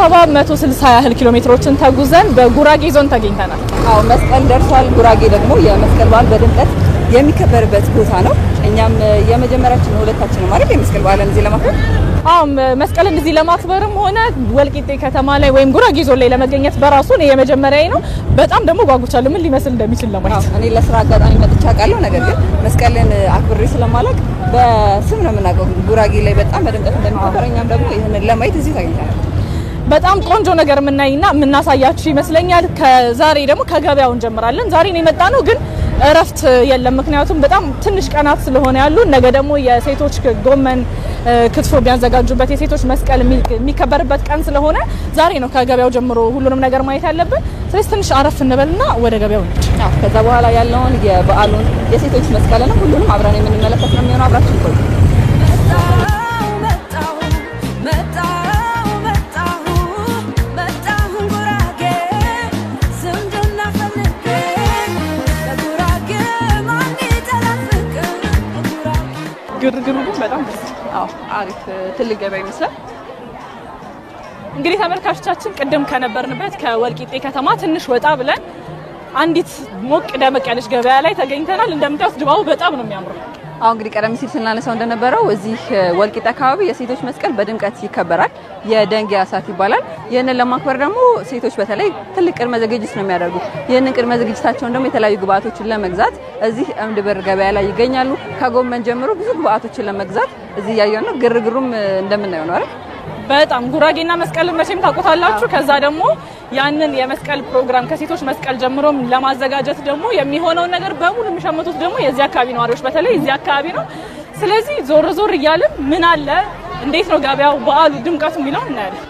አበባ 160 ያህል ኪሎ ሜትሮችን ተጉዘን በጉራጌ ዞን ተገኝተናል። አዎ መስቀል ደርሷል። ጉራጌ ደግሞ የመስቀል በዓል በድምቀት የሚከበርበት ቦታ ነው። እኛም የመጀመሪያችን ነው ሁለታችንም ማለት የመስቀል በዓልን እዚህ ለማክበር መስቀልን እዚህ ለማክበርም ሆነ ወልቂጤ ከተማ ላይ ወይም ጉራጌ ዞን ላይ ለመገኘት በራሱ ነው የመጀመሪያዬ ነው። በጣም ደግሞ ጓጉቻለሁ ምን ሊመስል እንደሚችል ለማየት። እኔ ለስራ አጋጣሚ መጥቻ አውቃለሁ፣ ነገር ግን መስቀልን አክብሬ ስለማላውቅ በስም ነው የምናውቀው ጉራጌ ላይ በጣም በድምቀት እንደሚከበር። እኛም ደግሞ ይሄንን ለማየት እዚህ ተገኝተናል። በጣም ቆንጆ ነገር ምናይና ምናሳያችሁ ይመስለኛል። ከዛሬ ደግሞ ከገበያው እንጀምራለን። ዛሬ ነው የመጣነው ግን እረፍት የለም፣ ምክንያቱም በጣም ትንሽ ቀናት ስለሆነ ያሉ። ነገ ደግሞ የሴቶች ጎመን ክትፎ ቢያዘጋጁበት የሴቶች መስቀል የሚከበርበት ቀን ስለሆነ ዛሬ ነው ከገበያው ጀምሮ ሁሉንም ነገር ማየት ያለብን። ስለዚህ ትንሽ አረፍ እንበልና ወደ ገበያው እንሂድ። ከዛ በኋላ ያለውን የበዓሉን የሴቶች መስቀልና ሁሉንም አብረን የምንመለከት ነው የሚሆነው። አብራችን ቆዩ። ግርግሩ በጣም አሪፍ ትልቅ ገበያ ይመስላል። እንግዲህ ተመልካቾቻችን ቅድም ከነበርንበት ከወልቂጤ ከተማ ትንሽ ወጣ ብለን አንዲት ሞቅ ደመቅ ያለች ገበያ ላይ ተገኝተናል። እንደምታዩት ድባቡ በጣም ነው የሚያምረው። እንግዲህ ቀደም ሲል ስናነሳው እንደነበረው እዚህ ወልቂጤ አካባቢ የሴቶች መስቀል በድምቀት ይከበራል። የደንጊያ ሰዓት ይባላል። ይሄንን ለማክበር ደግሞ ሴቶች በተለይ ትልቅ ቅድመ ዝግጅት ነው የሚያደርጉት። ይሄንን ቅድመ ዝግጅታቸውን ደግሞ የተለያዩ ግብአቶችን ለመግዛት እዚህ እምድብር ገበያ ላይ ይገኛሉ። ከጎመን ጀምሮ ብዙ ግብአቶችን ለመግዛት እዚህ ያያዩና ግርግሩም እንደምናየው ነው አይደል? በጣም ጉራጌና መስቀል መቼም ታውቁታላችሁ። ከዛ ደግሞ ያንን የመስቀል ፕሮግራም ከሴቶች መስቀል ጀምሮም ለማዘጋጀት ደግሞ የሚሆነው ነገር በሙሉ የሚሸምቱት ደግሞ የዚህ አካባቢ ነዋሪዎች በተለይ እዚህ አካባቢ ነው። ስለዚህ ዞር ዞር እያልን ምን አለ እንዴት ነው ገበያው በዓሉ ድምቀቱ የሚለው እናያለን።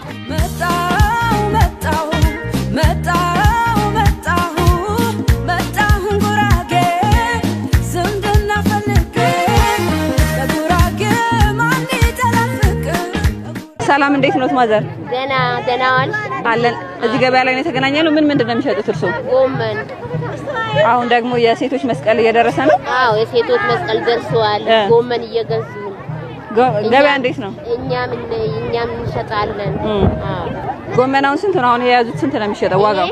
ሰላም እንዴት ነው ማዘር? ደናዋል አለን። እዚህ ገበያ ላይ ነው የተገናኘነው። ምን ምንድን ነው የሚሸጡት እርሶ? ጎመን። አሁን ደግሞ የሴቶች መስቀል እየደረሰ ነው። የሴቶች መስቀል ደርሷል። ጎመን እየገዙ ገበያ እንዴት ነው? እኛም እንሸጣለን። ጎመናውን ስንት ነው አሁን የያዙት? ስንት ነው የሚሸጠው ዋጋው?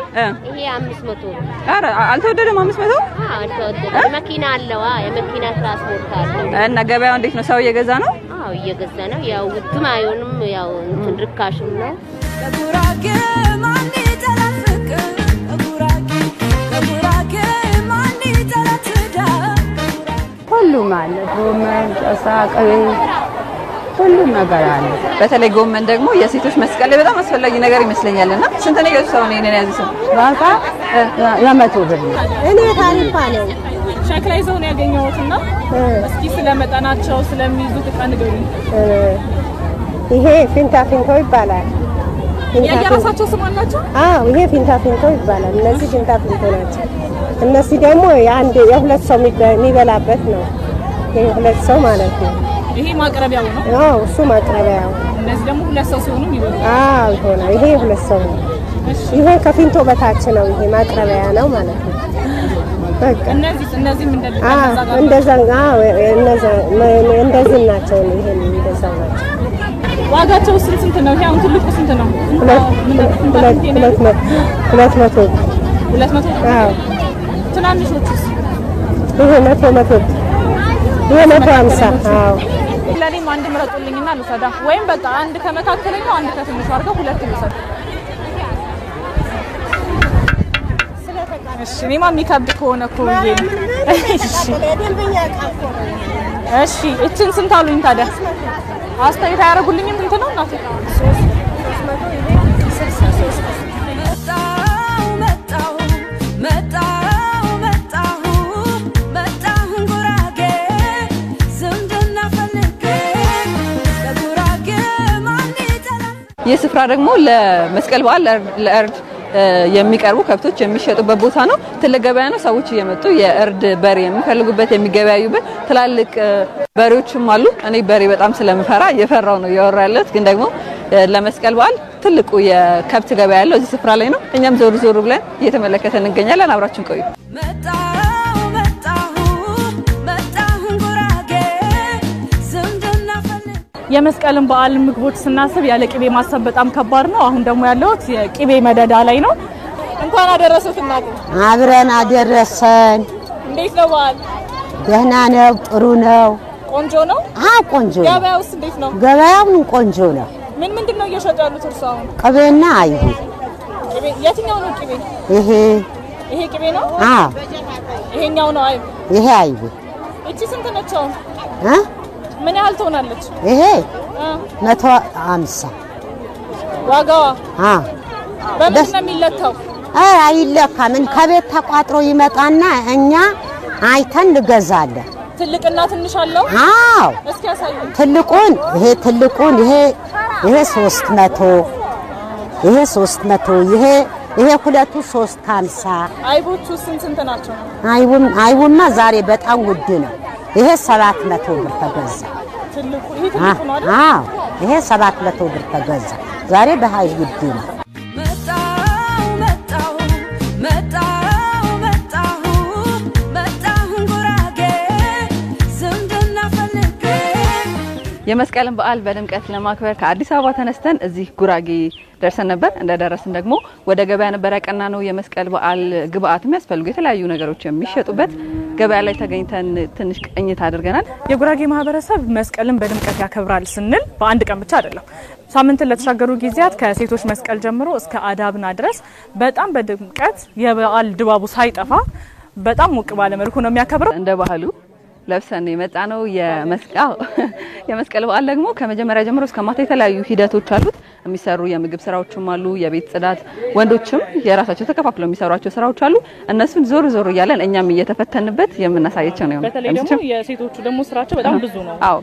ይሄ 500። ኧረ አልተወደደም? 500? አልተወደደም። መኪና አለው። የመኪና ትራንስፖርት አለው። እና ገበያው እንዴት ነው? ሰው እየገዛ ነው? እየገዛ ነው። ያው ውድም አይሆንም፣ ያው እንትን ርካሽም ነው። ጉራጌ ማን ይተላፍቅ ጉራጌ ማን ይተላትዳ ሁሉም አለ። ጎመን፣ ጨሳ፣ ቅቤ ሁሉም ነገር አለ። በተለይ ጎመን ደግሞ የሴቶች መስቀል ላይ በጣም አስፈላጊ ነገር ይመስለኛልና ስንት ነው የገዙት? ሰው ነው ያዙት? ዋጋ የ100 ብር ነው። እኔ ታሪፋ ነኝ። ሸክላ ይዘው ነው ያገኘሁትና እስኪ ስለመጠናቸው ስለሚይዙት እቃ ንገሩኝ። ይሄ ፊንታ ፊንቶ ይባላል። የራሳቸው ስም አላቸው? ይሄ ፊንታ ፊንቶ ይባላል። እነዚህ ፊንታ ፊንቶ ናቸው። እነዚህ ደግሞ የሁለት ሰው የሚበላበት ነው። ይሄ ሁለት ሰው ማለት ነው። ይሄ ማቅረቢያው ነው? እሱ ማቅረቢያው። እነዚህ ደግሞ ሁለት ሰው ሲሆኑ ይበሉ? ይሆናል። ይሄ ሁለት ሰው ነው። ይሄ ከፊንቶ በታች ነው። ይሄ ማቅረቢያ ነው ማለት ነው። እነዚህ እንደዚህ ናቸው። ይሄን እንደዛ ናቸው። ዋጋቸው ስንት ነው? ይሄ አሁን ትልቁ ስንት ነው? 200 ትናንሾቹስ? ይሄ 100 ይሄ 150 ለኔም አንድ ምረጡልኝና ልውሰዳ፣ ወይም በቃ አንድ ከመካከለኛው አንድ ከትንሹ አድርገው ሁለት ልውሰድ። እሺ እኔማ የሚከብድ ከሆነ እኮ ይሄ እሺ እቺን ስንት አሉኝ ታዲያ? አስተያየት አያደርጉልኝም? እንት ነው እናቴ 300 ይሄ 63 ይህ ስፍራ ደግሞ ለመስቀል በዓል ለእርድ የሚቀርቡ ከብቶች የሚሸጡበት ቦታ ነው። ትልቅ ገበያ ነው። ሰዎች እየመጡ የእርድ በሬ የሚፈልጉበት የሚገበያዩበት ትላልቅ በሬዎችም አሉ። እኔ በሬ በጣም ስለምፈራ እየፈራው ነው ያወራለት፣ ግን ደግሞ ለመስቀል በዓል ትልቁ የከብት ገበያ ያለው እዚህ ስፍራ ላይ ነው። እኛም ዞር ዞር ብለን እየተመለከተን እንገኛለን። አብራችን ቆዩ። የመስቀልን በዓል ምግቦች ስናስብ ያለ ቅቤ ማሰብ በጣም ከባድ ነው። አሁን ደግሞ ያለውት የቅቤ መደዳ ላይ ነው። እንኳን አደረሰት እናት። አብረን አደረሰን። እንዴት ነው በዓል? ደህና ነው፣ ጥሩ ነው። ቆንጆ ነው? ቆንጆ ነው። ገበያውስ እንዴት ነው? ገበያው ቆንጆ ነው። ምንድን ነው እየሸጡ ያሉት እርስዎ? ቅቤና አይብ። ቅቤ የትኛው ነው ቅቤ? ይሄ ቅቤ ነው? ይሄኛው ነው አይብ? ይሄ አይብ። እቺ ስንት ነች አሁን? ምን ያህል ትሆናለች? ይሄ 150 ዋጋዋ። በምን ነው የሚለካው? አይለካም። ከቤት ተቋጥሮ ይመጣና እኛ አይተን እንገዛለን። ትልቅና ትንሽ አለው? እስኪ ያሳዩን። ትልቁን ይሄ 300 ይሄ 300 ይሄ ሁለቱ 350። አይቦቹ ስንት ናቸው? አይቡማ ዛሬ በጣም ውድ ነው። ይሄ 700 ብር ተገዛ። ትልቁ ይሄ ትልቁ ነው አይደል? ይሄ 700 ብር ተገዛ። ዛሬ በሃይ ውድ ነው። የመስቀልን በዓል በድምቀት ለማክበር ከአዲስ አበባ ተነስተን እዚህ ጉራጌ ደርሰን ነበር። እንደደረስን ደግሞ ወደ ገበያ ነበር ያቀናነው። የመስቀል በዓል ግብአት የሚያስፈልጉ የተለያዩ ነገሮች የሚሸጡበት ገበያ ላይ ተገኝተን ትንሽ ቅኝት አድርገናል። የጉራጌ ማህበረሰብ መስቀልን በድምቀት ያከብራል ስንል በአንድ ቀን ብቻ አይደለም። ሳምንትን ለተሻገሩ ጊዜያት ከሴቶች መስቀል ጀምሮ እስከ አዳብና ድረስ በጣም በድምቀት የበዓል ድባቡ ሳይጠፋ በጣም ሞቅ ባለ መልኩ ነው የሚያከብረው። እንደ ባህሉ ለብሰን የመጣ ነው። የመስቀል በዓል ደግሞ ከመጀመሪያ ጀምሮ እስከ ማታ የተለያዩ ሂደቶች አሉት። የሚሰሩ የምግብ ስራዎችም አሉ፣ የቤት ጽዳት፣ ወንዶችም የራሳቸው ተከፋፍለው የሚሰሯቸው ስራዎች አሉ። እነሱን ዞር ዞር እያለን እኛም እየተፈተንበት የምናሳየቸው ነው። በተለይ ደግሞ የሴቶቹ ደግሞ ስራቸው በጣም ብዙ ነው። አዎ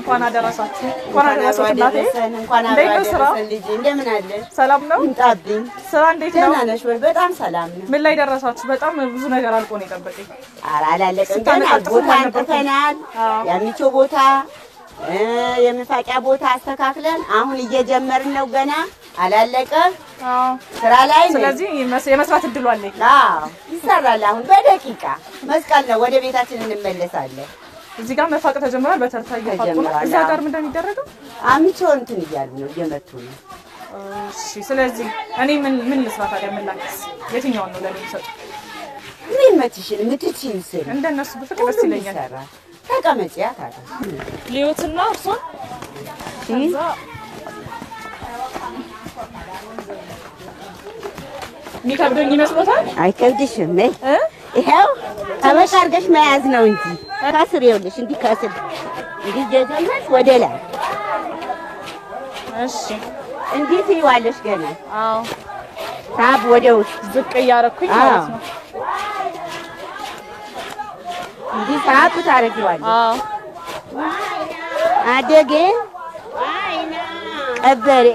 እንኳን አደረሳችሁ። እንኳን አደረሳችሁ እናቴ። እንኳን አደረሳችሁ ልጅ። እንደምን አለሽ? ሰላም ነው? እንጣብኝ። ስራ እንዴት ነው? ደህና ነሽ ወይ? በጣም ሰላም ነው። ምን ላይ ደረሳችሁ? በጣም ብዙ ነገር አልቆ ነው የጠበቀኝ። አላለቀም ገና። ቦታ አንጥፈናል። ያሚቾ ቦታ የመፋቂያ ቦታ አስተካክለን አሁን እየጀመርን ነው። ገና አላለቀም። ስራ ላይ ነው። ስለዚህ የመስራት እድሉ አለኝ። ይሰራል። አሁን በደቂቃ መስቀል ነው። ወደ ቤታችን እንመለሳለን። እዚህ ጋር መፋቅ ተጀምሯል። በተርታ እየፋቁ ነው። እዛ ጋር ምን እንደሚደረገው አሚቾ እንትን እያሉ ነው፣ እየመቱ ነው። እሺ፣ ስለዚህ እኔ ምን ልስራ ታዲያ? ምን ላክስ? የትኛውን ነው ለኔ ሰጥ? ምን መትሽን ምትችይን ስል እንደነሱ በፍቅር ደስ ይለኛል። ተቀመጪያ ታዲያ ሊዮትና እርሶን እዛ ሚከብደኝ ይመስሎታል? አይከብድሽም ነይ። ይሄው ተበሽ አድርገሽ መያዝ ነው እንጂ ከስር ይኸውልሽ፣ እንዲህ ከስር እንዲህ ጀጀመሽ ወደ ላይ። እሺ፣ እንዴት ይዋለሽ ገና? ታብ ወደ ውስጥ ዝቅ እያረኩኝ ማለት ነው። እንዲህ ታብ ታረጊዋለሽ። አደጌ ቀበሬ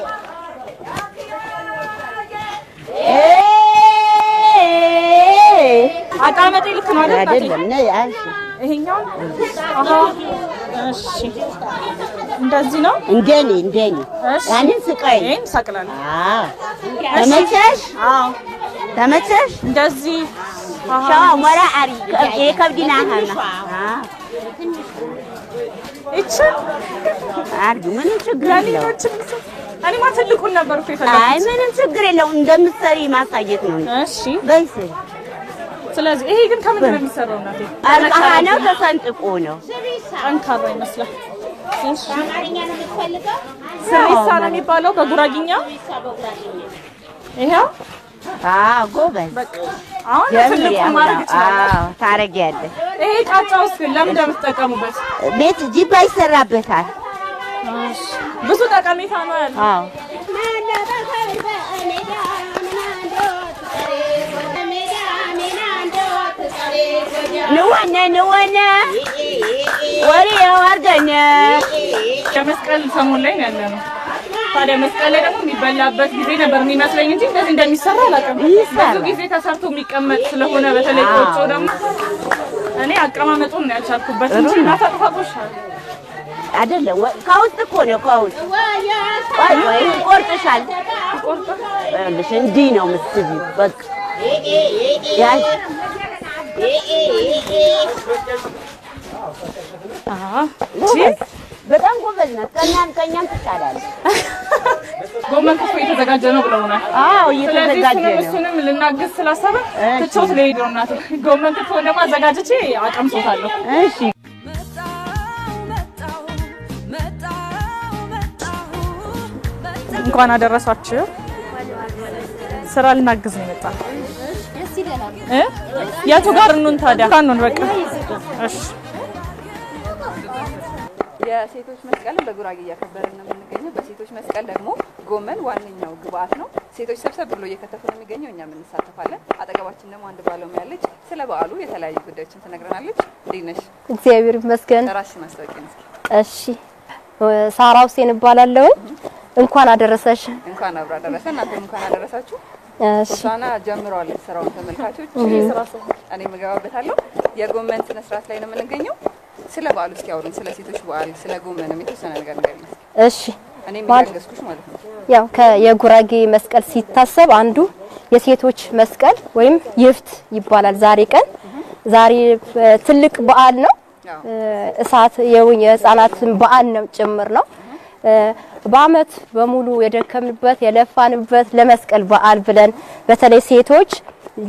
አቃመጤ ልክ ነው አይደለም? ነይ አንቺ ይሄኛው እሺ፣ እንደዚህ ነው። እንደኔ ያንን ስቃይ ይሄን ሰቅላል። ተመቸሽ? ተመቸሽ? እንደዚህ ሻው ወራ አሪ ከብዲና ሀና እቺ አርግ ምንም ችግር የለውም። እኔማ ትልቁን ነበር እኮ የፈለኩት። አይ ምንም ችግር የለውም። እንደምትሰሪ ማሳየት ነው። እሺ በይስ። ስለዚህ ይሄ ግን ከምንድን ነው የሚሰራው እናቴ? ቀርከሃ ነው፣ ተሰንጥቆ ነው። ጠንካራ ይመስላል። እሺ፣ አማርኛ ነው የምትፈልገው? ስሪሳ ነው የሚባለው በጉራጊኛ። ይሄው ጎበዝ። በቃ አሁን ትልቁ ማድረግ ይችላል። ታረጊያለሽ። ይሄ ቃጫውስ ግን ለምን እንደምትጠቀሙበት? ቤት ጂባ ይሰራበታል። ብዙ ጠቀሜታ ነው ያለው። ንወነ ወሬው አርገነ የመስቀል ሰሞን ላይ ያለ ነው። ታዲያ መስቀል ላይ ደግሞ የሚበላበት ጊዜ ነበር የሚመስለኝ እንጂ እንደዚህ እንደሚሰራ አላውቅም። ብዙ ጊዜ ተሰርቶ የሚቀመጥ ስለሆነ በተለይ ቆጮ ደግሞ እኔ አቀማመጡን ነው ያልቻልኩበት እንጂ እናታጥፋቆሻል አይደለም ከውስጥ እኮ ነው ከውስጥ ወይ ቆርጥሻል ቆርጥሽ እንዲህ ነው ምስል በቃ ያይ በጣም ጎበዝ ናት። ከኛም ትሻላለች። ጎመን ክትፎ የተዘጋጀ ነው ብለውናል። አዎ እየተዘጋጀ ነው። እሱንም ልናግዝ ስላሰበ ትቾት ለሄድ ነው እናቴ። ጎመን ክትፎ ደግሞ አዘጋጅቼ አቀምሶታለሁ። እሺ እንኳን አደረሳችሁ። ስራ ልናግዝ ነው የመጣ። የቱ ጋር እንሁን ታዲያ? ካኑን በቃ እሺ። የሴቶች መስቀልን በጉራጌ እያከበርን ነው የምንገኘው። በሴቶች መስቀል ደግሞ ጎመን ዋነኛው ግብአት ነው። ሴቶች ሰብሰብ ብሎ እየከተፉ ነው የሚገኘው። እኛም እንሳተፋለን። አጠገባችን ደግሞ አንድ ባለሙያ አለች። ስለ በዓሉ የተለያዩ ጉዳዮችን ትነግረናለች። እንዴት ነሽ? እግዚአብሔር ይመስገን። ራስሽን አስተዋውቂኝ እስኪ። እሺ ሳራ ሁሴን እባላለሁ። እንኳን አደረሰሽ። እንኳን አብራ አደረሰ። እናንተም እንኳን አደረሳችሁ። እሺ ሆሳና ጀምሯለች ስራውን ተመልካቾች። እኔ መገባበታለሁ። የጎመን ስነ ስርዓት ላይ ነው የምንገኘው። ስለ በዓሉ እስኪ አውሩን። ስለ ሴቶች በዓል ስለ ጎመንም የተወሰነ ነገር ንገሪኝ። እሺ እኔ የሚያገዝኩሽ ማለት ነው። ያው የጉራጌ መስቀል ሲታሰብ አንዱ የሴቶች መስቀል ወይም ይፍት ይባላል። ዛሬ ትልቅ በዓል ነው። እሳት የህፃናት በዓል ነው ጭምር ነው። በአመት በሙሉ የደከምንበት የለፋንበት ለመስቀል በዓል ብለን በተለይ ሴቶች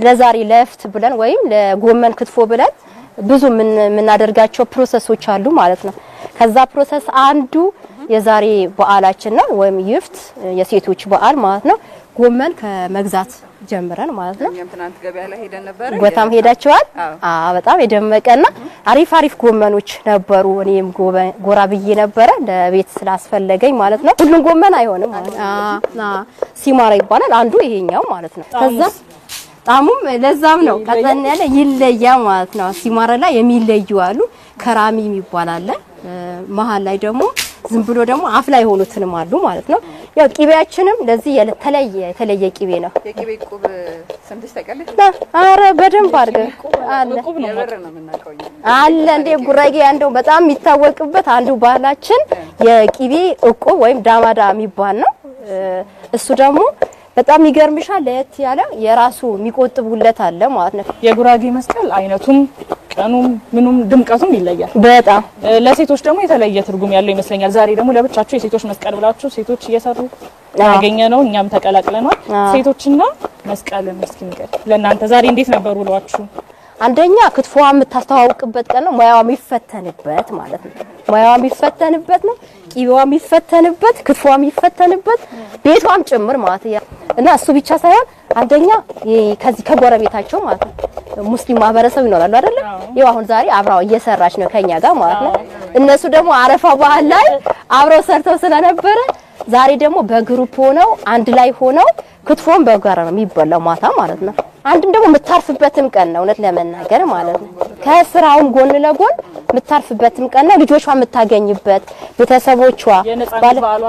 ለዛሬ ለፍት ብለን ወይም ለጎመን ክትፎ ብለን ብዙ የምናደርጋቸው ፕሮሰሶች አሉ ማለት ነው። ከዛ ፕሮሰስ አንዱ የዛሬ በዓላችን ነው ወይም ይፍት የሴቶች በዓል ማለት ነው። ጎመን ከመግዛት ጀምረን ማለት ነው። እኛም ትናንት ገበያ ላይ ሄደን ነበር። በጣም ሄዳችኋል? በጣም የደመቀና አሪፍ ጎመኖች ነበሩ። እኔም ጎራ ብዬ ነበረ ለቤት ስላስፈለገኝ ማለት ነው። ሁሉም ጎመን አይሆንም ማለት ሲማራ ይባላል አንዱ ይሄኛው ማለት ነው። ከዛ ጣሙም ለዛም ነው ቀጠን ያለ ይለያ ማለት ነው። ሲማራ ላይ የሚለዩ አሉ። ከራሚ የሚባል አለ። መሃል ላይ ደግሞ ዝም ብሎ ደግሞ አፍ ላይ ሆኑትንም አሉ ማለት ነው። ያው ቂቤያችንም ለዚህ የተለየ ቂቤ ነው። የቂቤ ቁብ ሰምተሽ ታውቂያለሽ? አረ በደንብ አድርገን አለ የበር ነው የምናውቀው አለ እንደ ጉራጌ አንደው በጣም የሚታወቅበት አንዱ ባህላችን የቂቤ እቁብ ወይም ዳማዳ የሚባል ነው። እሱ ደግሞ በጣም ይገርምሻል ለየት ያለ የራሱ የሚቆጥቡለት አለ ማለት ነው። የጉራጌ መስቀል አይነቱም ቀኑም ምኑም ድምቀቱም ይለያል በጣም። ለሴቶች ደግሞ የተለየ ትርጉም ያለው ይመስለኛል። ዛሬ ደግሞ ለብቻችሁ የሴቶች መስቀል ብላችሁ ሴቶች እየሰሩ ያገኘ ነው። እኛም ተቀላቅለናል። ሴቶችና መስቀልን እስኪ ንገር ለእናንተ ዛሬ እንዴት ነበር ውሏችሁ? አንደኛ ክትፎዋ የምታስተዋውቅበት ቀን ነው። ሙያዋ የሚፈተንበት ማለት ነው። ሙያዋ የሚፈተንበት ነው። ቂቤዋ የሚፈተንበት፣ ክትፎዋ የሚፈተንበት፣ ቤቷም ጭምር ማለት ነው። እና እሱ ብቻ ሳይሆን አንደኛ ከዚህ ከጎረቤታቸው ማለት ነው ሙስሊም ማህበረሰብ ይኖራሉ አይደለ? ይኸው አሁን ዛሬ አብራው እየሰራች ነው ከኛ ጋር ማለት ነው። እነሱ ደግሞ አረፋ በዓል ላይ አብረው ሰርተው ስለነበረ ዛሬ ደግሞ በግሩፕ ሆነው አንድ ላይ ሆነው ክትፎን በጋራ ነው የሚበላው ማታ ማለት ነው። አንድም ደግሞ የምታርፍበትም ቀን ነው እውነት ለመናገር ማለት ነው። ከስራውም ጎን ለጎን የምታርፍበትም ቀን ነው። ልጆቿ የምታገኝበት ቤተሰቦቿ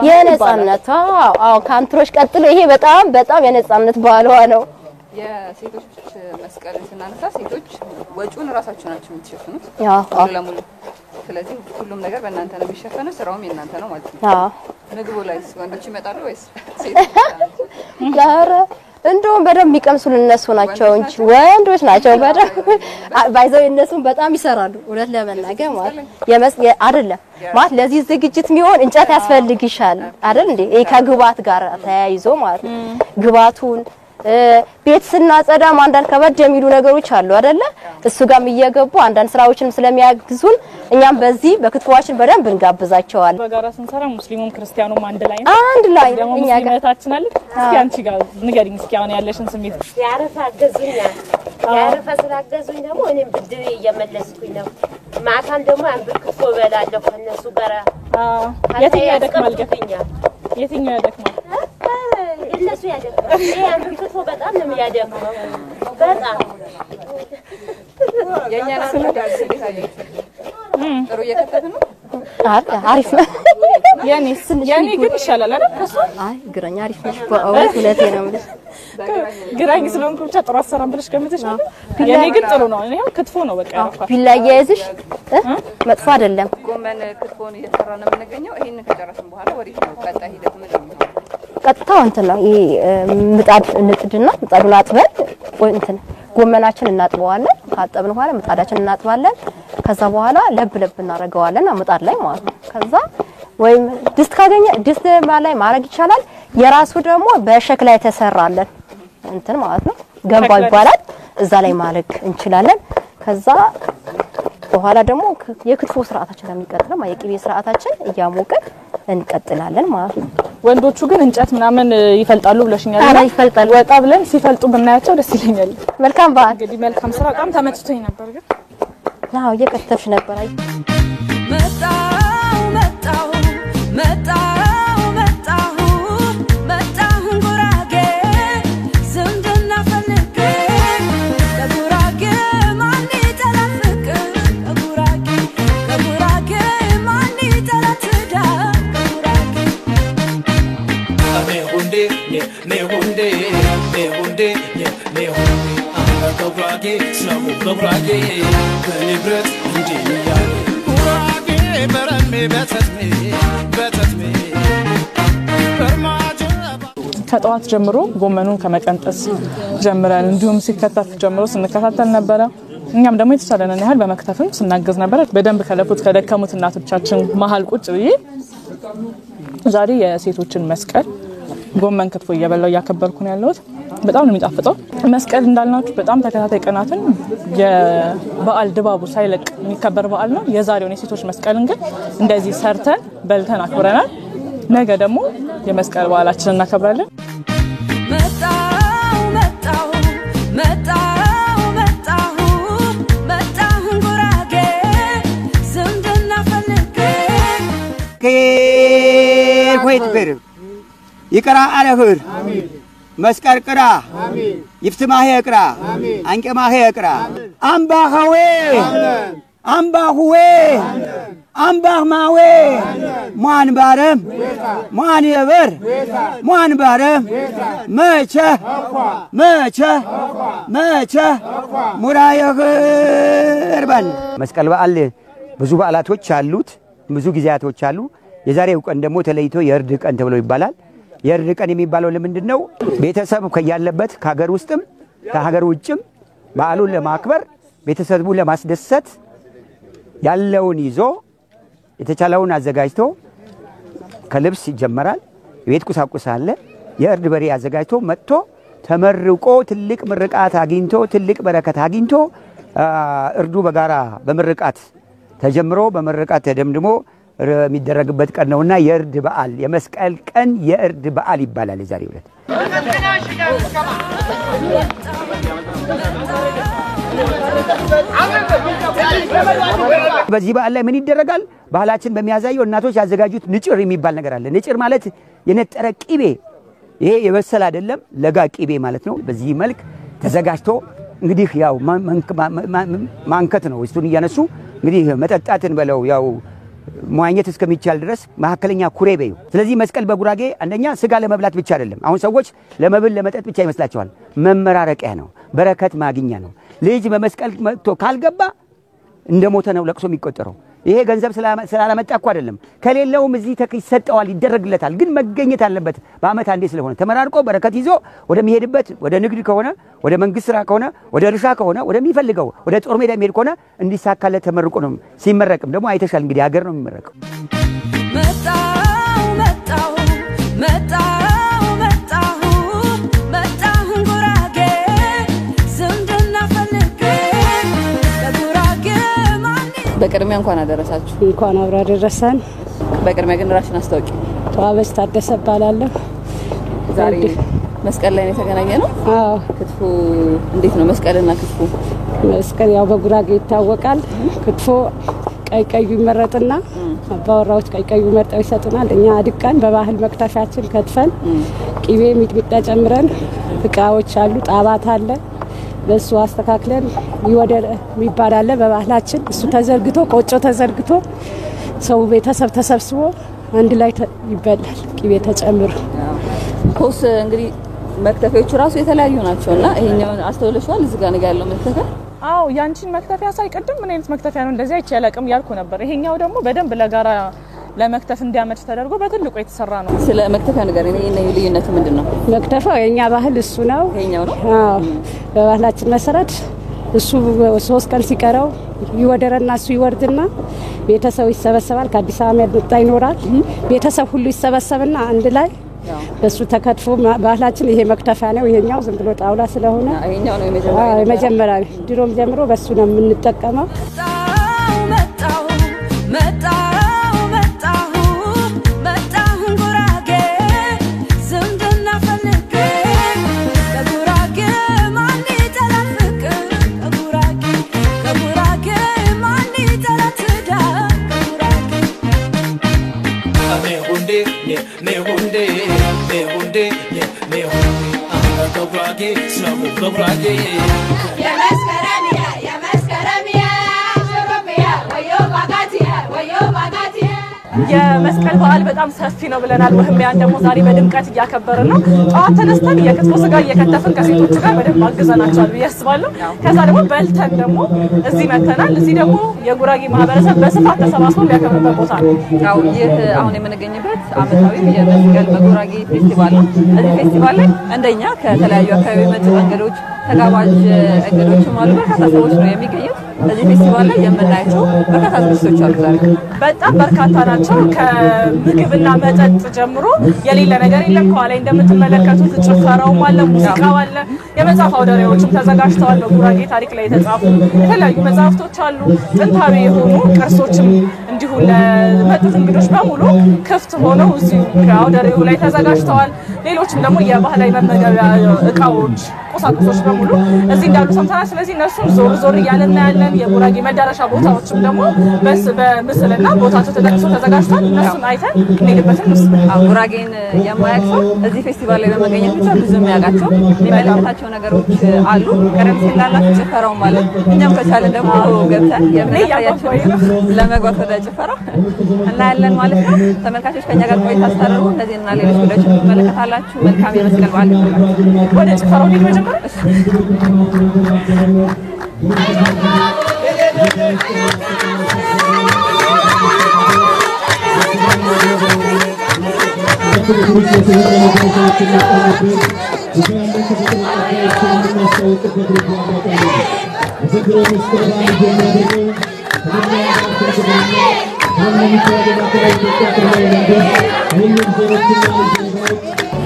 የነጻነት ካንትሮች ቀጥሎ ይሄ በጣም የነጻነት በዓሏ ነው። የሴቶች መስቀል ስናነሳ ሴቶች ወጪውን ራሳቸው ናቸው የሚሸፍኑት ለሙሉ። ስለዚህ ሁሉም ነገር በእናንተ ነው የሚሸፈነው፣ ስራውም የእናንተ ነው ማለት ነው። ምግቡ ላይ ወንዶች ይመጣሉ ወይስ ሴቶች? ጋር እንደውም በደንብ የሚቀምሱልን እነሱ ናቸው እንጂ ወንዶች ናቸው በደንብ ባይዘው እነሱም በጣም ይሰራሉ እውነት ለመናገር ማለት አይደለም ማለት ለዚህ ዝግጅት የሚሆን እንጨት ያስፈልግሻል አይደል እንዴ? ከግብአት ጋር ተያይዞ ማለት ነው። ግብአቱን ቤት ስናጸዳም አንዳንድ ከበድ የሚሉ ነገሮች አሉ አይደለ? እሱ ጋርም እየገቡ አንዳንድ ስራዎችንም ስለሚያግዙን እኛም በዚህ በክትፎአችን በደንብ እንጋብዛቸዋለን። በጋራ ስንሰራ ሙስሊሙም ክርስቲያኑም አንድ ላይ ነው። አንድ ላይ እኛ ጋርታችን አለ። እስኪ አንቺ ጋር ንገሪኝ እስኪ አሁን ያለሽን ስሜት። ያረፋ አገዙኛል። ያረፋ ስላገዙኝ ደግሞ እኔም ብድሬ እየመለስኩኝ ነው። ማታም ደግሞ አንብር ክትፎ እበላለሁ ከነሱ ጋር። የትኛው ያደክማል? የትኛው ያደክማል? እነሱ ያደክማል። ይሄ አንብር ክትፎ በጣም ነው የሚያደክመው። በጣም የኛ ነው ጥሩ እየከተተ ነው አሪፍ ነው ያኔ ግን ይሻላል አይደል ከሱ አይ ግራኝ አሪፍ ነው በእውነት ሁለቴ ነው ማለት ግራኝ ስለሆንኩ ብቻ ጥሩ አሰራም ብለሽ ገምተሽ ነው ያኔ ግን ጥሩ ነው እኔ ክትፎ ነው በቃ ያልኳት ቢላ ያያዝሽ መጥፎ አይደለም ጎመን ክትፎን እየሰራ ነው የምንገኘው ይሄን ከጨረስን በኋላ ወዲህ ነው ቀጣይ ሂደት ምን ነው ቀጥታው እንትን ነው ይሄ ምጣድ እንጥድና ምጣዱን አጥበን ወይ እንትን ጎመናችን እናጥበዋለን ካጠብን በኋላ ምጣዳችን እናጥባለን ከዛ በኋላ ለብ እናረጋዋለን ምጣድ ላይ ማለት ነው ከዛ ወይም ድስት ካገኘ ድስት ላይ ማረግ ይቻላል የራሱ ደግሞ በሸክላ የተሰራለን እንትን ማለት ነው ገንባ ይባላል እዛ ላይ ማረግ እንችላለን ከዛ በኋላ ደግሞ የክትፎ ስርዓታችን የሚቀጥለው የቅቤ ስርዓታችን እያሞቀን እንቀጥላለን ማለት ነው ወንዶቹ ግን እንጨት ምናምን ይፈልጣሉ ብለሽኛል አረ ይፈልጣሉ ወጣ ብለን ሲፈልጡ ብናያቸው ደስ ይለኛል መልካም በዓል እንግዲህ መልካም ስራ በጣም ተመችቶኝ ነበር ግን ያው እየከተፍሽ ነበር አይ ከጠዋት ጀምሮ ጎመኑን ከመቀንጠስ ጀምረን እንዲሁም ሲከተፍ ጀምሮ ስንከታተል ነበር እኛም ደግሞ የተቻለንን ያህል በመከታተል ስናገዝ ነበር በደንብ ከለፉት ከደከሙት እናቶቻችን መሃል ቁጭ ብዬ ዛሬ የሴቶችን መስቀል ጎመን ክትፎ እየበላው ያከበርኩ ነው ያለሁት በጣም ነው የሚጣፍጠው መስቀል እንዳልናችሁ በጣም ተከታታይ ቀናትን የበዓል ድባቡ ሳይለቅ የሚከበር በዓል ነው የዛሬውን የሴቶች መስቀልን ግን እንደዚህ ሰርተን በልተን አክብረናል ነገ ደግሞ የመስቀል በዓላችንን እናከብራለን ከይትብር ይቅራ አለህር መስቀል ቅራ ይፍትማህ ይቅራ አንቀማህ ይቅራ አምባኸዌ አምባሁዌ አምባህ ማዌ ማን ባረም ማን የበር ማን ባረም መቸ ሙራየህር መስቀል በዓል ብዙ በዓላቶች አሉት ብዙ ጊዜያቶች አሉ የዛሬው ቀን ደግሞ ተለይቶ የእርድ ቀን ተብሎ ይባላል የእርድ ቀን የሚባለው ለምንድነው ቤተሰብ ከያለበት ከሀገር ውስጥም ከሀገር ውጭም በዓሉን ለማክበር ቤተሰቡን ለማስደሰት ያለውን ይዞ የተቻለውን አዘጋጅቶ ከልብስ ይጀምራል የቤት ቁሳቁስ አለ የእርድ በሬ አዘጋጅቶ መጥቶ ተመርቆ ትልቅ ምርቃት አግኝቶ ትልቅ በረከት አግኝቶ እርዱ በጋራ በምርቃት ተጀምሮ በምርቃት ተደምድሞ የሚደረግበት ቀን ነውና የእርድ በዓል የመስቀል ቀን የእርድ በዓል ይባላል የዛሬው ዕለት በዚህ በዓል ላይ ምን ይደረጋል ባህላችን በሚያዛየው እናቶች ያዘጋጁት ንጭር የሚባል ነገር አለ ንጭር ማለት የነጠረ ቂቤ ይሄ የበሰለ አይደለም ለጋ ቂቤ ማለት ነው በዚህ መልክ ተዘጋጅቶ እንግዲህ ያው ማንከት ነው እሱን እያነሱ እንግዲህ መጠጣትን በለው ያው ማግኘት እስከሚቻል ድረስ መሐከለኛ ኩሬ በዩ ስለዚህ መስቀል በጉራጌ አንደኛ ስጋ ለመብላት ብቻ አይደለም አሁን ሰዎች ለመብል ለመጠጥ ብቻ ይመስላቸዋል መመራረቂያ ነው በረከት ማግኛ ነው ልጅ በመስቀል መጥቶ ካልገባ እንደሞተ ነው ለቅሶ የሚቆጠረው ይሄ ገንዘብ ስላላመጣ እኮ አይደለም ከሌለውም እዚህ ይሰጠዋል ይደረግለታል ግን መገኘት አለበት በአመት አንዴ ስለሆነ ተመራርቆ በረከት ይዞ ወደሚሄድበት ወደ ንግድ ከሆነ ወደ መንግስት ስራ ከሆነ ወደ እርሻ ከሆነ ወደሚፈልገው ወደ ጦር ሜዳ የሚሄድ ከሆነ እንዲሳካለት ተመርቆ ነው ሲመረቅም ደግሞ አይተሻል እንግዲህ ሀገር ነው የሚመረቀው በቅድሚያ እንኳን አደረሳችሁ እንኳን አብራ ደረሰን በቅድሚያ ግን ራስን አስተዋውቂ ተዋበች ታደሰ ባላለው ዛሬ መስቀል ላይ የተገናኘ ነው አዎ ክትፎ እንዴት ነው መስቀልና ክትፎ መስቀል ያው በጉራጌ ይታወቃል ክትፎ ቀይ ይመረጥና አባወራዎች ቀይ መርጠው ይሰጡናል እኛ አድቀን በባህል መክተሻችን ከትፈን ቂቤ ሚጥሚጣ ጨምረን እቃዎች አሉ ጣባት አለ በሱ አስተካክለን ይወደር የሚባል አለ በባህላችን እሱ ተዘርግቶ ቆጮ ተዘርግቶ ሰው ቤተሰብ ተሰብስቦ አንድ ላይ ይበላል ቅቤ ተጨምሮ ኮስ እንግዲህ መክተፊያዎቹ ራሱ የተለያዩ ናቸውና ይሄኛውን አስተውለሽዋል እዚህ ጋር ነው ያለው መክተፊያ አው ያንቺን መክተፊያ ሳይ ቀደም ምን አይነት መክተፊያ ነው እንደዚህ አይቼ ያለቅም ያልኩ ነበር ይሄኛው ደግሞ በደንብ ለጋራ ለመክተፍ እንዲያመች ተደርጎ በትልቁ የተሰራ ነው ስለ መክተፊያ ነገር እኔ ልዩነቱ ምንድነው መክተፊያው የኛ ባህል እሱ ነው ይሄኛው ነው አዎ በባህላችን መሰረት እሱ 3 ቀን ሲቀረው ይወደረና እሱ ይወርድና ቤተሰብ ይሰበሰባል ከአዲስ አበባ መጣ ይኖራል ቤተሰብ ሁሉ ይሰበሰብና አንድ ላይ በሱ ተከትፎ ባህላችን ይሄ መክተፊያ ነው ይሄኛው ዝም ብሎ ጣውላ ስለሆነ ይሄኛው ነው የመጀመሪያ ድሮም ጀምሮ በሱ ነው የምንጠቀመው የመስቀል በዓል በጣም ሰፊ ነው ብለናል ወህሚያን ደግሞ ዛሬ በድምቀት እያከበርን ነው ጧት ተነስተን የክትፎ ስጋ እየከተፍን ከሴቶች ጋር በደንብ አግዘናቸዋል ብያስባለሁ ከዛ ደግሞ በልተን ደግሞ እዚህ መተናል እዚህ ደግሞ የጉራጌ ማህበረሰብ በስፋት ተሰባስቦ የሚያከብርበት ቦታ ነው ያው ይህ አሁን የምንገኝበት አመታዊ የመስቀል በጉራጌ ፌስቲቫል ነው እዚህ ፌስቲቫል ላይ እንደኛ ከተለያዩ አካባቢ የመጡ እንግዶች ተጋባዥ እንግዶችም አሉ በርካታ ሰዎች ነው የሚገኙት እዚህ ፌስቲቫል ላይ የምናያቸው በርካታ ዝግጅቶች አሉ ዛሬ በጣም በርካታ ናቸው ከምግብና መጠጥ ጀምሮ የሌለ ነገር የለም ከኋላ እንደምትመለከቱት ጭፈራውም አለ ሙዚቃው አለ የመጽሐፍ አውደሬዎችም ተዘጋጅተዋል በጉራጌ ታሪክ ላይ የተጻፉ የተለያዩ መጽሐፍቶች አሉ ጥንታዊ የሆኑ ቅርሶችም እንዲሁ ለመጡት እንግዶች በሙሉ ክፍት ሆነው እዚህ አውደሬው ላይ ተዘጋጅተዋል ሌሎችም ደግሞ የባህላዊ መመገቢያ እቃዎች ቁሳቁሶች በሙሉ እዚህ እንዳሉ ሰምተናል ስለዚህ እነሱን ዞር ዞር እያልን እናያለን የጉራጌ መዳረሻ ቦታዎችም ደግሞ በምስልና ቦታቸው ተጠቅሶ ተዘጋጅቷል እነሱን አይተን እንሄድበትን ውስጥ ጉራጌን የማያውቀው እዚህ ፌስቲቫል ላይ በመገኘት ብቻ ብዙ የሚያውቃቸው የሚመለከታቸው ነገሮች አሉ ቀደም ሲል ላላችሁ ጭፈራው ማለት እኛም ከቻለን ደግሞ ገብተን የምናያቸው ለመግባት ወደ ጭፈራው እናያለን ማለት ነው ተመልካቾች ከኛ ጋር ቆይታ አስተራሩ እነዚህና ሌሎች ጉዳዮችን ትመለከታላችሁ መልካም የመስቀል በዓል ወደ ጭፈራው ሊመጀመር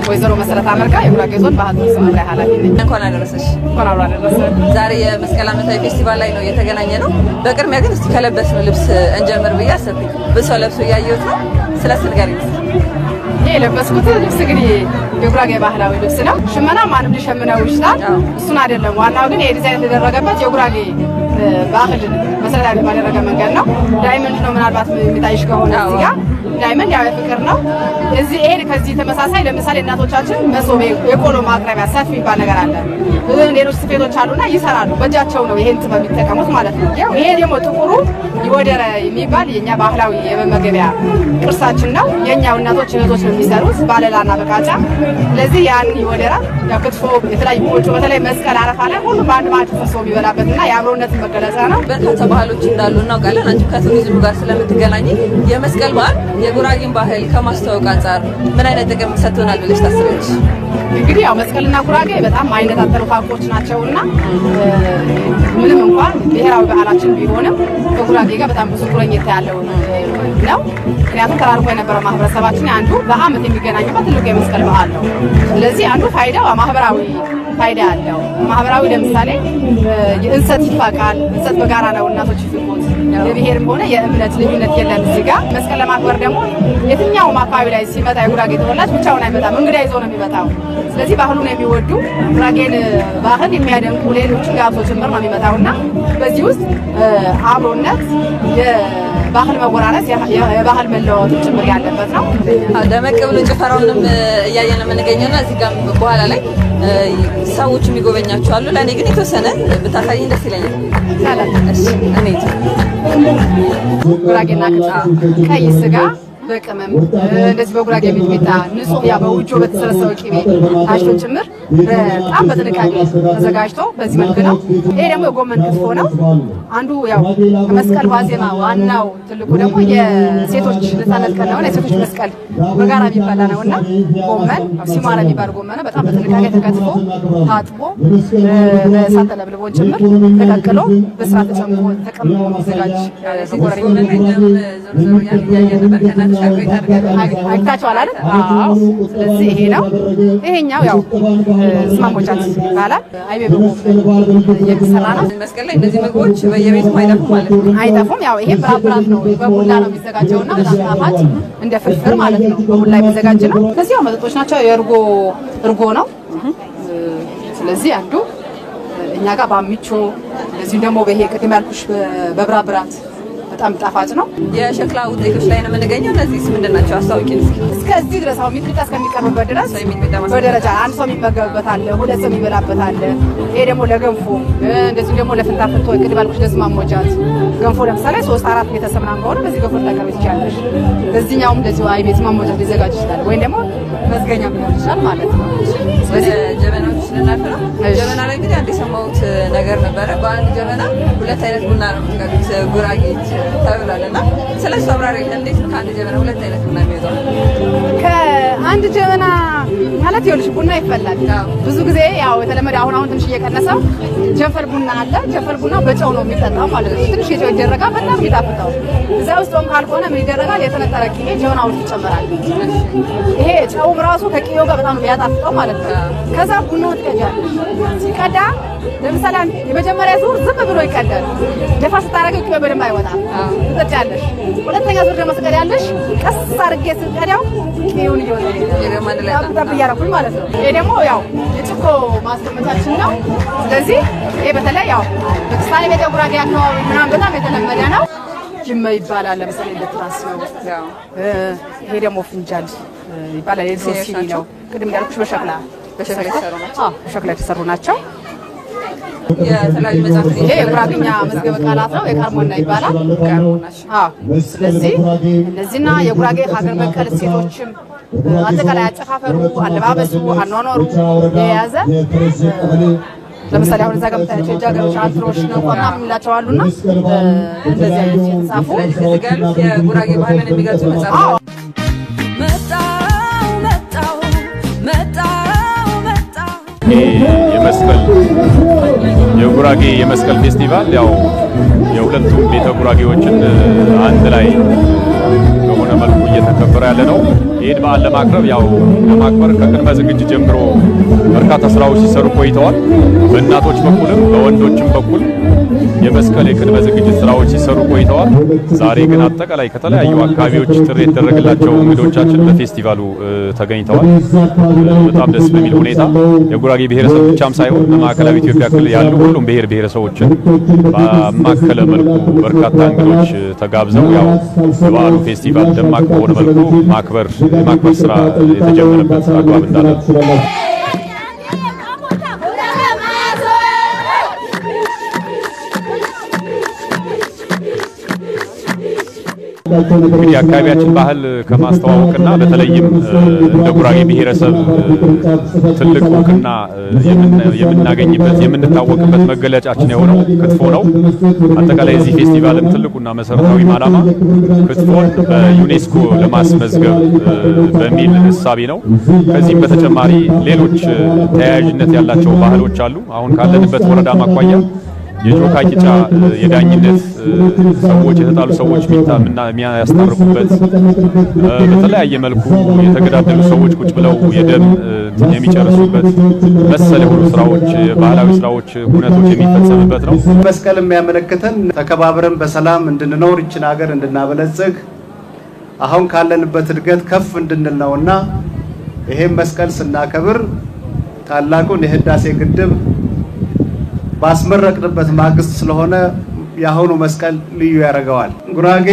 ወይዘሮ መሰረት አመርጋ የጉራጌ ዞን ባህል መምሪያ ኃላፊ ነኝ እንኳን አደረሰሽ እንኳን አብሮ አደረሰን ዛሬ የመስቀል ዓመታዊ ፌስቲቫል ላይ ነው የተገናኘ ነው በቅድሚያ ግን እስቲ ከለበስነው ልብስ እንጀምር ብዬ አሰብኩኝ በሰው ለብሶ ያየሁት ነው ስለዚህ ንገሪኝ ይሄ ለበስኩት ልብስ እንግዲህ የጉራጌ ባህላዊ ልብስ ነው ሽመና ማንም ሊሸምነው ይችላል እሱን አይደለም ዋናው ግን የዲዛይን የተደረገበት የጉራጌ ባህል መሰረት ባደረገ መንገድ ነው ዳይመንድ ነው ምናልባት የሚታይሽ ከሆነ እዚህ ጋር ዳይመንድ ያው ፍቅር ነው እዚህ ይሄ ከዚህ ተመሳሳይ ለምሳሌ እናቶቻችን መሶብ የቆሎ ማቅረቢያ ሰፊ የሚባል ነገር አለ ሌሎች ስፌቶች አሉና ይሰራሉ በእጃቸው ነው ይሄን ጥበብ የሚጠቀሙት ማለት ነው ያው ይሄ ደግሞ ጥቁሩ ይወደረ የሚባል የኛ ባህላዊ የመመገቢያ ቅርሳችን ነው የኛው እናቶች እህቶች ነው የሚሰሩት ባለላና በቃጫ ስለዚህ ያን ይወደራ ያው ክትፎ የተለያዩ ቆጮ በተለይ መስቀል አረፋ ላይ ሁሉ በአንድ ማዕድ ተሰብስቦ የሚበላበትና የአብሮነት መገለጫ ነው በርካታ ባህሎች እንዳሉ እናውቃለን አንቺ ከቱሪዝም ጋር ስለምትገናኝ የመስቀል በዓል የጉራጌን ባህል ከማስተዋወቅ አንፃር ምን አይነት ጥቅም ሰጥቶናል ብለሽ ታስቢያለሽ እንግዲህ ያው መስቀልና ጉራጌ በጣም ማይነጣጠሉ ፋቆች ናቸውና ምንም እንኳን ብሔራዊ ባህላችን ቢሆንም ከጉራጌ ጋር በጣም ብዙ ቁርኝት ያለው ነው ምክንያቱም ተራርቆ የነበረው ማህበረሰባችን አንዱ በአመት የሚገናኙበት ትልቁ የመስቀል በዓል ነው ስለዚህ አንዱ ፋይዳው ማህበራዊ ፋይዳ አለው ማህበራዊ ለምሳሌ እንሰት ይፋቃል እንሰት በጋራ ነው እናቶች ይፍቁት የብሔርም ሆነ የእምነት ልዩነት የለም እዚህ ጋር መስቀል ለማክበር ደግሞ የትኛውም አካባቢ ላይ ሲመጣ የጉራጌ ተወላጅ ብቻውን አይመጣም እንግዳ ይዞ ነው የሚመጣው ስለዚህ ባህሉን የሚወዱ ጉራጌን ባህል የሚያደንቁ ሌሎች ጋብዞ ጭምር ነው የሚመጣውና በዚህ ውስጥ አብሮነት የባህል መወራረስ የባህል መለዋወጥ ጭምር ያለበት ነው ደመቅ ብሎ ጭፈራውንም እያየን የምንገኘውና እዚህ ጋር በኋላ ላይ ሰዎች የሚጎበኛቸው አሉ። ለኔ ግን የተወሰነ ብታሳይኝ ደስ ይለኛል። እሺ እንዴት ጉራጌና ቀይ ስጋ በቅመም እንደዚህ በጉራጌ ሚጥሚጣ ንጹህ ያ በውጆ በተሰረሰው ቅቤ ታሽቶ ጭምር በጣም በጥንቃቄ ተዘጋጅቶ በዚህ መልኩ ነው። ይሄ ደግሞ የጎመን ክትፎ ነው። አንዱ ያው መስቀል ዋዜማ ዋናው ትልቁ ደግሞ የሴቶች ነፃነት ቀን ነው። የሴቶች መስቀል በጋራ የሚበላ ነውና ጎመን ሲማራ የሚባል ጎመን በጣም በጥንቃቄ ተከትፎ ታጥቦ በእሳት ተለብልቦ ጭምር ተቀቅሎ በስርዓት ተጨምቆ ተቀምጦ የሚዘጋጅ ጎረሪ አይታችኋል አይደል? አዎ። ስለዚህ ይሄ ነው። ይሄኛው ያው ስማሞቻት ይባላል። አይቤ በጎመን የሚሰራ ነው። መስቀል ላይ እነዚህ ምግቦች በየቤቱ አይጠፉም ማለት ነው። አይጠፉም። ያው ይሄ ብራብራት ነው። በቡላ ነው የሚዘጋጀውና በጣም ጣፋጭ እንደ ፍርፍር ማለት ነው። በቡላ የሚዘጋጅ ነው። እነዚህ ያው መጠጦች ናቸው። እርጎ ነው። ስለዚህ አንዱ እኛ ጋር ባሚቾ እንደዚህ ደግሞ በይሄ ቅድም ያልኩሽ በብራብራት በጣም ጣፋጭ ነው። የሸክላ ውጤቶች ላይ ነው የምንገኘው። እነዚህስ ምንድን ናቸው? አስታውቂኝ እስኪ። እስከዚህ ድረስ አሁን ሚጥሚጣ እስከሚቀርብበት ድረስ በደረጃ አንድ ሰው የሚመገብበት አለ፣ ሁለት ሰው የሚበላበት አለ። ይሄ ደግሞ ለገንፎ እንደዚህ ደግሞ ለፍንታፍንቶ ቅድም ያልኩሽ ለስማሞቻት ገንፎ ለምሳሌ 3-4 ቤተሰብ ምናምን ከሆነ በዚህ ገንፎ ልታቀርቢ ትችያለሽ። በዚህኛውም እንደዚህ አይቤ ስማሞቻት ሊዘጋጅ ይችላል፣ ወይም ደግሞ መዝገኛ ሊሆን ይችላል ማለት ነው። ስለዚህ ጀበናዎች ልናልፍ ነው። ጀበና ላይ እንግዲህ አንድ የሰማሁት ነገር ነበረ። በአንድ ጀበና 2 አይነት ቡና ነው የሚጋግሩት ጉራጌዎች ተብሏልና ስለዚህ አብራሪ እንዴት ነው ከአንድ ጀበና 2 አይነት ቡና የሚወጣው? ከአንድ ጀበና ማለት ይኸውልሽ ቡና ይፈላል። ብዙ ጊዜ ያው የተለመደ አሁን ትንሽ እየቀነሰው ጀፈል ቡና አለ። ጀፈል ቡና በጨው ነው የሚጠጣው ማለት ነው። ትንሽ የጨው ይደረጋል፣ በጣም የሚጣፍጠው። እዛ ውስጥ ካልሆነ ምን ይደረጋል? የተነጠረ ቅቤ ጀበና ውስጥ ይጨመራል። ይሄ ጨውም ራሱ ከቅቤው ጋር በጣም የሚያጣፍጠው ማለት ነው። ከዛ ቡናው ትቀጃለሽ። ሲቀዳ ለምሳሌ የመጀመሪያ ዙር ዝም ብሎ ይቀዳል። ደፋ ስታረጊው ቅቤው በደንብ አይወጣም። ትጠጫለሽ። ሁለተኛ ዙር ደግሞ ትቀዳለሽ። ቀስ አድርጌ ስትቀዳው ቅቤውን ይወጣል እያደረኩኝ ማለት ነው። ይሄ ደግሞ ያው የጭኮ ማስቀመጫችን ነው። ስለዚህ ይሄ በተለይ ያው በክርስቲያን ቤተ ጉራጌ አካባቢ ምናምን በጣም የተለመደ ነው። ጅማ ይባላል ለምሳሌ ለትራስ ነው። ይሄ ደግሞ ፍንጃል ይባላል። የድሮ ሲኒ ነው። ቅድም እንዳልኩሽ በሸክላ የተሰሩ ናቸው። በሸክላ የተሰሩ ናቸው። የተለያዩ መጽሐፍት ይሄ የጉራጌኛ መዝገበ ቃላት ነው። የቃርሞና ይባላል። ስለዚህ እነዚህና የጉራጌ ሀገር በቀል እሴቶችም አጠቃላይ አጨፋፈሩ፣ አለባበሱ፣ አኗኗሩ የያዘ ለምሳሌ አሁን እዛ ጋር የምታያቸው የጃገሮች አንትሮች ነው ምናምን የሚላቸው አሉና እንደዚህ አይነት የተጻፉ የጉራጌ ባህልን የሚገልጹ መጽሐፍ የመስቀል የጉራጌ የመስቀል ፌስቲቫል ያው የሁለቱም ቤተ ጉራጌዎችን አንድ ላይ በሆነ መልኩ እየተከበረ ያለ ነው። ይህን በዓል ለማቅረብ ያው ለማክበር ከቅድመ ዝግጅት ጀምሮ በርካታ ስራዎች ሲሰሩ ቆይተዋል። በእናቶች በኩልም በወንዶችም በኩል የመስቀል የቅድመ ዝግጅት ስራዎች ሲሰሩ ቆይተዋል። ዛሬ ግን አጠቃላይ ከተለያዩ አካባቢዎች ጥሪ የተደረገላቸው እንግዶቻችን በፌስቲቫሉ ተገኝተዋል። በጣም ደስ በሚል ሁኔታ የጉራጌ ብሔረሰብ ብቻም ሳይሆን በማዕከላዊ ኢትዮጵያ ክልል ያሉ ሁሉም ብሔር ብሔረሰቦችን በማከለ መልኩ በርካታ እንግዶች ተጋብዘው ያው የበዓሉ ፌስቲቫል ደማቅ በሆነ መልኩ የማክበር ስራ የተጀመረበት አግባብ እንዳለ እንግዲህ አካባቢያችን ባህል ከማስተዋወቅና በተለይም እንደ ጉራጌ ብሔረሰብ ትልቅ እውቅና የምናገኝበት የምንታወቅበት መገለጫችን የሆነው ክትፎ ነው። አጠቃላይ እዚህ ፌስቲቫልም ትልቁና መሰረታዊ ዓላማ ክትፎን በዩኔስኮ ለማስመዝገብ በሚል እሳቤ ነው። ከዚህም በተጨማሪ ሌሎች ተያያዥነት ያላቸው ባህሎች አሉ። አሁን ካለንበት ወረዳ ማቋያ የጆካ ቂጫ የዳኝነት ሰዎች የተጣሉ ሰዎች የሚያስታርቁበት በተለያየ መልኩ የተገዳደሉ ሰዎች ቁጭ ብለው የደም የሚጨርሱበት መሰል የሆኑ ስራዎች ባህላዊ ስራዎች ሁነቶች የሚፈጸምበት ነው። መስቀል የሚያመለክተን ተከባብረን በሰላም እንድንኖር ይችን ሀገር እንድናበለጽግ አሁን ካለንበት እድገት ከፍ እንድንል ነውና ይሄን መስቀል ስናከብር ታላቁን የህዳሴ ግድብ ባስመረቅንበት ማግስት ስለሆነ ያሁኑ መስቀል ልዩ ያደርገዋል። ጉራጌ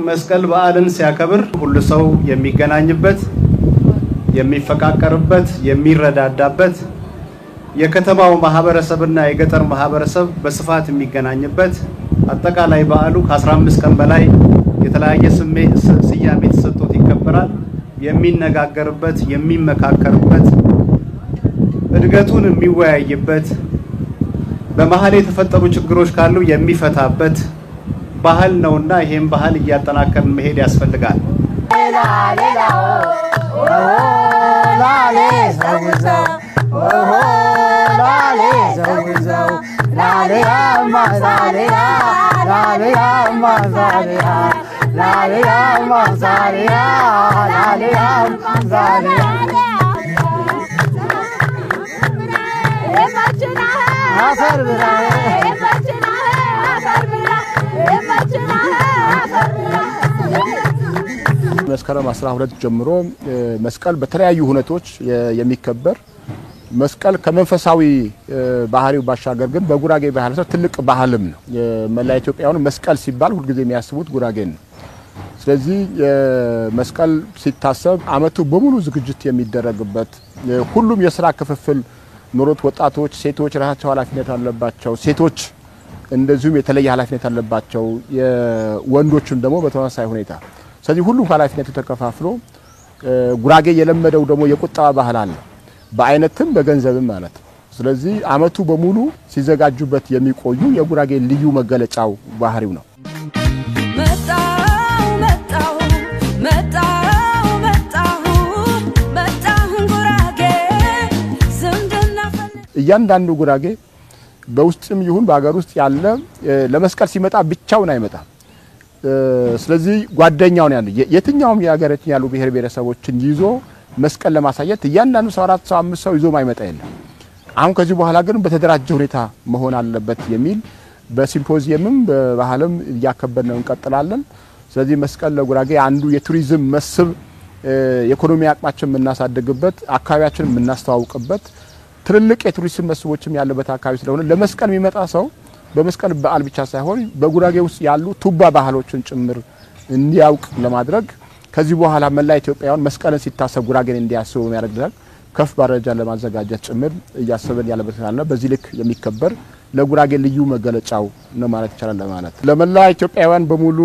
መስቀል በዓልን ሲያከብር ሁሉ ሰው የሚገናኝበት፣ የሚፈቃቀርበት፣ የሚረዳዳበት የከተማው ማህበረሰብና የገጠር ማህበረሰብ በስፋት የሚገናኝበት አጠቃላይ በዓሉ ከ15 ቀን በላይ የተለያየ ስያሜ ተሰጥቶት ይከበራል። የሚነጋገርበት፣ የሚመካከርበት፣ እድገቱን የሚወያይበት፣ በመሃል የተፈጠሩ ችግሮች ካሉ የሚፈታበት ባህል ነውና ይሄን ባህል እያጠናከርን መሄድ ያስፈልጋል። መስከረም 12 ጀምሮ መስቀል በተለያዩ ሁነቶች የሚከበር መስቀል ከመንፈሳዊ ባህሪው ባሻገር ግን በጉራጌ ባህል ትልቅ ባህልም ነው። የመላ ኢትዮጵያውያን መስቀል ሲባል ሁሉ ጊዜ የሚያስቡት ጉራጌን ነው። ስለዚህ መስቀል ሲታሰብ አመቱ በሙሉ ዝግጅት የሚደረግበት ሁሉም የሥራ ክፍፍል ኖሮት ወጣቶች፣ ሴቶች ራሳቸው ኃላፊነት አለባቸው። ሴቶች እንደዚሁም የተለየ ኃላፊነት አለባቸው። የወንዶችም ደግሞ በተመሳሳይ ሁኔታ ስለዚህ ሁሉም ኃላፊነቱ ተከፋፍሎ ጉራጌ የለመደው ደግሞ የቁጠባ ባህል አለ በአይነትም በገንዘብም ማለት ነው። ስለዚህ አመቱ በሙሉ ሲዘጋጁበት የሚቆዩ የጉራጌ ልዩ መገለጫው ባህሪው ነው። እያንዳንዱ ጉራጌ በውስጥም ይሁን በአገር ውስጥ ያለ ለመስቀል ሲመጣ ብቻውን አይመጣም። ስለዚህ ጓደኛውን ያለው የትኛውም የሀገራችን ያሉ ብሔር ብሔረሰቦችን ይዞ መስቀል ለማሳየት እያንዳንዱ ሰው 4 ሰው 5 ሰው ይዞ ማይመጣ የለም። አሁን ከዚህ በኋላ ግን በተደራጀ ሁኔታ መሆን አለበት የሚል በሲምፖዚየምም በባህልም እያከበርነው እንቀጥላለን። ስለዚህ መስቀል ለጉራጌ አንዱ የቱሪዝም መስህብ የኢኮኖሚ አቅማችን የምናሳድግበት አካባቢያችንን የምናስተዋውቅበት ትልልቅ የቱሪዝም መስህቦችም ያለበት አካባቢ ስለሆነ ለመስቀል የሚመጣ ሰው በመስቀል በዓል ብቻ ሳይሆን በጉራጌ ውስጥ ያሉ ቱባ ባህሎችን ጭምር እንዲያውቅ ለማድረግ ከዚህ በኋላ መላ ኢትዮጵያውያን መስቀልን ሲታሰብ ጉራጌን እንዲያስቡ የሚያደርግ ከፍ ባረጃ ለማዘጋጀት ጭምር እያሰበን ያለበት ነው። በዚህ ልክ የሚከበር ለጉራጌ ልዩ መገለጫው ነው ማለት ይቻላል ለማለት ለመላ ኢትዮጵያውያን በሙሉ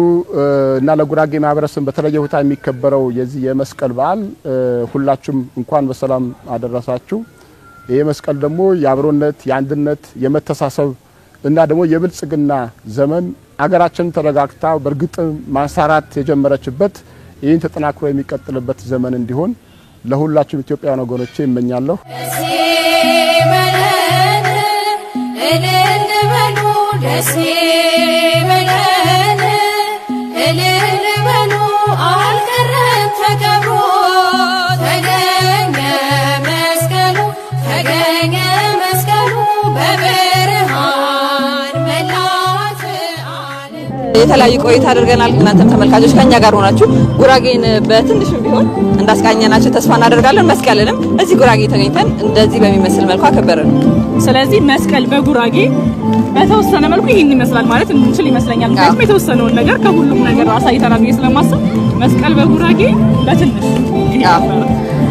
እና ለጉራጌ ማህበረሰብ በተለየ ሁኔታ የሚከበረው የዚህ የመስቀል በዓል ሁላችሁም እንኳን በሰላም አደረሳችሁ። ይሄ መስቀል ደግሞ የአብሮነት፣ የአንድነት፣ የመተሳሰብ እና ደግሞ የብልጽግና ዘመን አገራችን ተረጋግታ በርግጥ ማንሳራት የጀመረችበት ይህን ተጠናክሮ የሚቀጥልበት ዘመን እንዲሆን ለሁላችሁም ኢትዮጵያውያን ወገኖቼ እመኛለሁ። የተለያዩ ቆይታ አድርገናል። እናንተም ተመልካቾች ከኛ ጋር ሆናችሁ ጉራጌን በትንሹም ቢሆን እንዳስቃኘናችሁ ተስፋ እናደርጋለን። መስቀልንም እዚህ ጉራጌ ተገኝተን እንደዚህ በሚመስል መልኩ አከበረን። ስለዚህ መስቀል በጉራጌ በተወሰነ መልኩ ይሄን ይመስላል ማለት እንችል ይመስለኛል። ምክንያቱም የተወሰነውን ነገር ከሁሉም ነገር አሳይተናል ብዬ ስለማስብ መስቀል በጉራጌ በትንሹ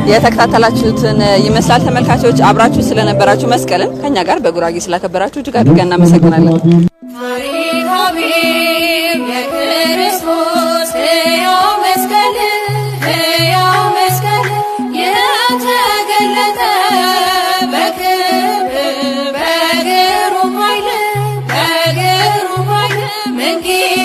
የተከታተላችሁትን ይመስላል። ተመልካቾች አብራችሁ ስለነበራችሁ መስቀልን ከኛ ጋር በጉራጌ ስላከበራችሁ እጅግ አድርገን እናመሰግናለን። Thank you.